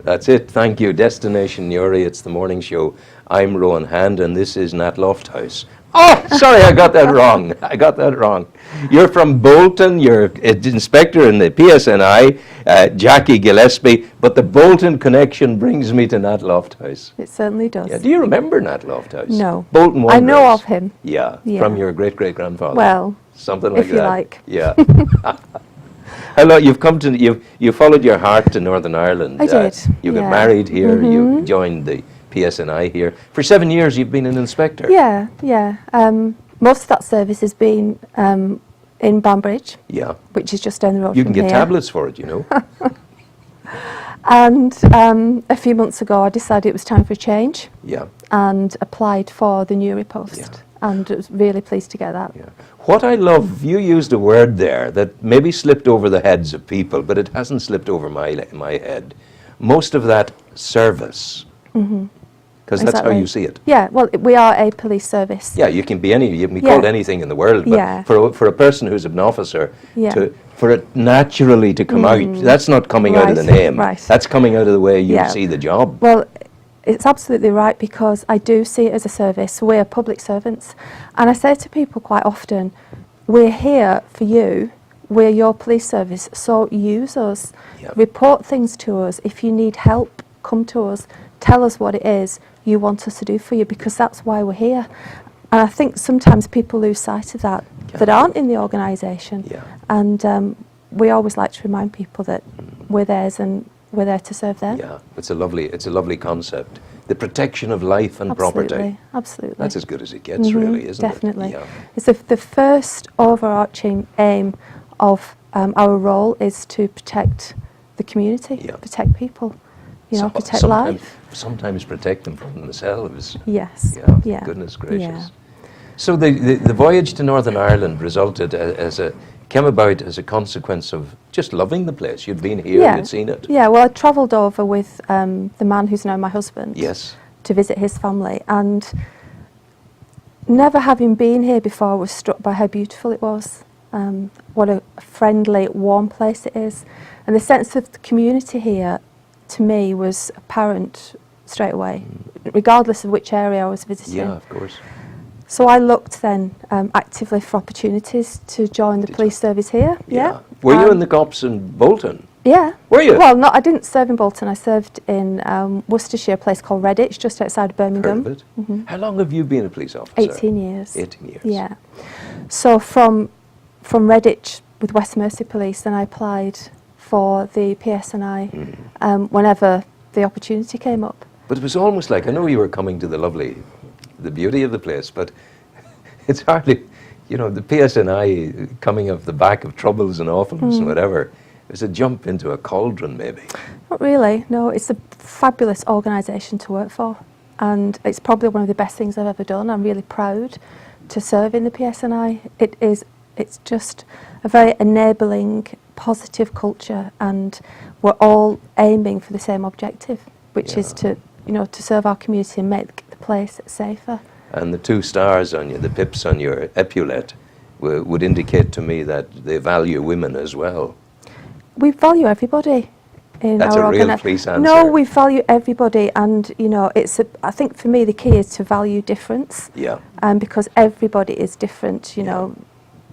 That's it. Thank you. Destination Newry. It's the morning show. I'm Rowan Hand, and this is Nat Lofthouse. Oh, sorry, I got that wrong. I got that wrong. You're from Bolton. You're an inspector in the PSNI, Jackie Gillespie. But the Bolton connection brings me to Nat Lofthouse. It certainly does. Yeah. Do you remember Nat Lofthouse? No. Bolton Wanderers. I know of him. Yeah. Yeah. From your great-great-grandfather. Well, something like if you that. like. Yeah. Hello, you've come to you followed your heart to Northern Ireland. I did. You yeah. got married here. You joined the PSNI here. For 7 years, you've been an inspector. Yeah, yeah. Most of that service has been in Banbridge. Yeah. Which is just down the road You from can get here. tablets for it, you know. And a few months ago, I decided it was time for a change. Yeah. And applied for the Newry post. Yeah. And was really pleased to get that. Yeah. What I love, you used a word there that maybe slipped over the heads of people, but it hasn't slipped over my head. Most of that service. Because that's how you see it. Yeah, well, we are a police service. Yeah, you can be called anything in the world, but for a person who's an officer, for it naturally to come out, that's not coming out of the name. Right. That's coming out of the way you see the job. Well, it's absolutely right, because I do see it as a service. We're public servants. And I say to people quite often, we're here for you. We're your police service, so use us. Yep. Report things to us. If you need help, come to us. Tell us what it is you want us to do for you, because that's why we're here. And I think sometimes people lose sight of that, that aren't in the organisation. Yeah. And we always like to remind people that we're theirs and we're there to serve them. Yeah, it's a lovely concept. The protection of life and property. Absolutely. That's as good as it gets, really, isn't definitely. it? Yeah. It's the first overarching aim of our role is to protect the community, protect people, protect life. Sometimes protect them from themselves. Yes. Yeah. Goodness gracious. Yeah. So the voyage to Northern Ireland came about as a consequence of just loving the place. You'd been here, you'd seen it. Yeah, well, I travelled over with the man who's now my husband. Yes. To visit his family, and never having been here before, I was struck by how beautiful it was. What a friendly, warm place it is, and the sense of the community here, to me, was apparent straight away, regardless of which area I was visiting. Yeah, of course. So I looked then actively for opportunities to join the police service here. Yeah. Were you in the cops in Bolton? Yeah. Were you? Well, I didn't serve in Bolton. I served in Worcestershire, a place called Redditch, just outside of Birmingham. Heard of it? How long have you been a police officer? 18 years. 18 years. Yeah. So from Redditch with West Mercia Police, then I applied for the PSNI whenever the opportunity came up. But it was almost like, I know you were coming to the beauty of the place, but it's hardly, the PSNI coming off the back of troubles and awfulness and whatever, it's a jump into a cauldron maybe. Not really, no. It's a fabulous organisation to work for, and it's probably one of the best things I've ever done. I'm really proud to serve in the PSNI. It's just a very enabling, positive culture, and we're all aiming for the same objective, which is to serve our community and make the place safer. And the 2 stars on you, the pips on your epaulette, would indicate to me that they value women as well. We value everybody in That's our a real police answer. No, we value everybody, and I think for me the key is to value difference. Yeah. Because everybody is different.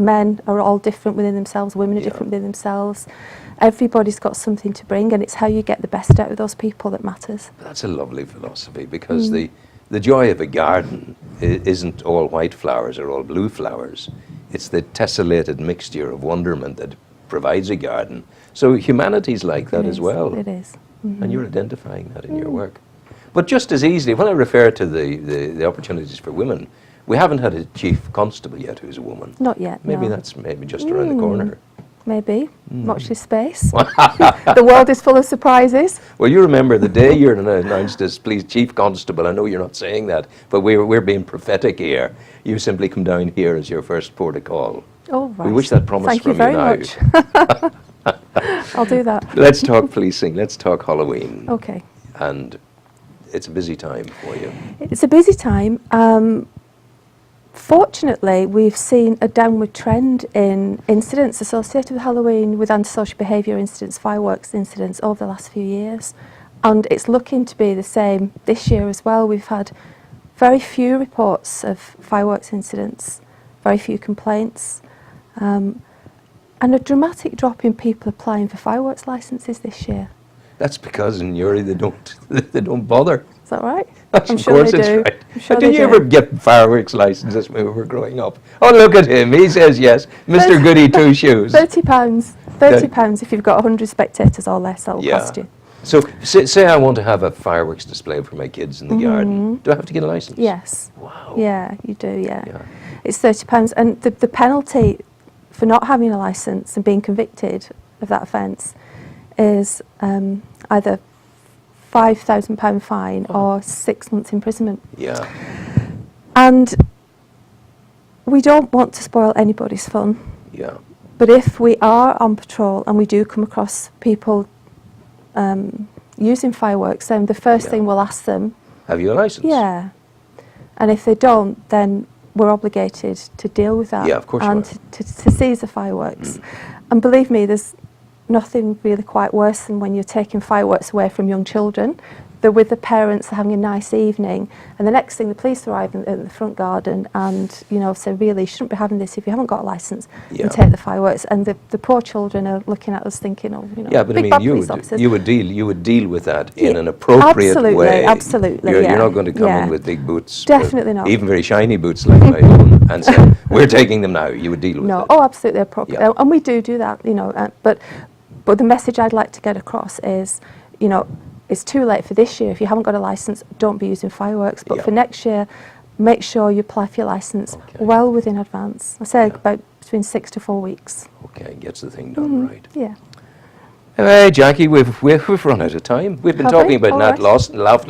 Men are all different within themselves. Women are different within themselves. Everybody's got something to bring, and it's how you get the best out of those people that matters. That's a lovely philosophy, because the joy of a garden isn't all white flowers or all blue flowers. It's the tessellated mixture of wonderment that provides a garden. So humanity's like that as well. It is. And you're identifying that in your work. But just as easily, when I refer to the opportunities for women, we haven't had a chief constable yet who's a woman. Not yet, Maybe no. that's just around the corner. Maybe. Watch this space. The world is full of surprises. Well, you remember the day you're announced as police chief constable. I know you're not saying that, but we're being prophetic here. You simply come down here as your first port of call. Oh, right. We wish that promise Thank from you very now. much. I'll do that. Let's talk policing. Let's talk Halloween. Okay. And it's a busy time for you. It's a busy time. Fortunately, we've seen a downward trend in incidents associated with Halloween, with antisocial behaviour incidents, fireworks incidents over the last few years. And it's looking to be the same this year as well. We've had very few reports of fireworks incidents, very few complaints, and a dramatic drop in people applying for fireworks licences this year. That's because in Uri they don't bother. Is that right? Of I'm course sure they it's do. right. I'm sure Did they you do. ever get fireworks licenses when we were growing up? Oh, look at him. He says yes. Mr. Goody Two Shoes. £30. £30 if you've got 100 spectators or less, that'll cost you. So say I want to have a fireworks display for my kids in the garden. Do I have to get a license? Yes. Wow. Yeah, you do, yeah. Yeah. It's £30. And the penalty for not having a licence and being convicted of that offence is either £5,000 fine or 6 months imprisonment. Yeah. And we don't want to spoil anybody's fun. Yeah. But if we are on patrol and we do come across people using fireworks, then the first thing we'll ask them, Have you a license? yeah. And if they don't, then we're obligated to deal with that. Yeah, of course you and are. to seize the fireworks. And believe me, there's nothing really quite worse than when you're taking fireworks away from young children. They're with the parents, they're having a nice evening, and the next thing the police arrive in the front garden and, you know, say, really, you shouldn't be having this if you haven't got a licence, and take the fireworks. And the poor children are looking at us thinking, oh, you know, Yeah, but I big bad mean, police officers. you would deal with that in an appropriate way. Absolutely, You're yeah. not going to come Yeah. in with big boots. Definitely not. Even very shiny boots like my own, and say, we're taking them now. You would deal with No, it. oh, absolutely appropriate. Yeah. And we do that, you know, but the message I'd like to get across is, you know, it's too late for this year. If you haven't got a licence, don't be using fireworks. But for next year, make sure you apply for your licence well within advance. I say about between 6 to 4 weeks. Okay, gets the thing done right. Yeah. Hey, Jackie, we've run out of time. We've been Have talking we? about All Nat right. Lost and Laugh.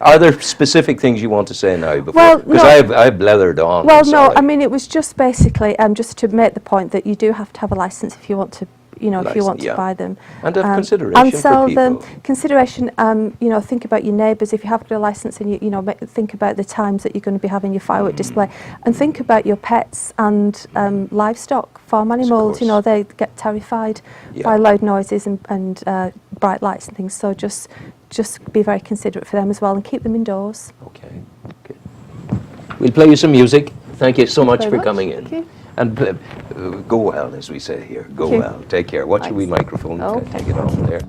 Are there specific things you want to say now? Before? Well, Because no. I've blethered on. Well, I'm no, sorry. I mean, it was just basically just to make the point that you do have to have a licence if you want to, you know, if you want to buy them. And have consideration and sell for them. people. Consideration, you know, think about your neighbours. If you have got a licence and you know, think about the times that you're going to be having your firework display, and think about your pets and livestock, farm animals. You know, they get terrified by loud noises and bright lights and things. So just be very considerate for them as well, and keep them indoors. Okay. We'll play you some music. Thank you so much very for much. coming in. Thank you. And go well, as we say here. Go Thank you. well. Take care. Watch your wee Thanks. microphone. Oh, Take it off there.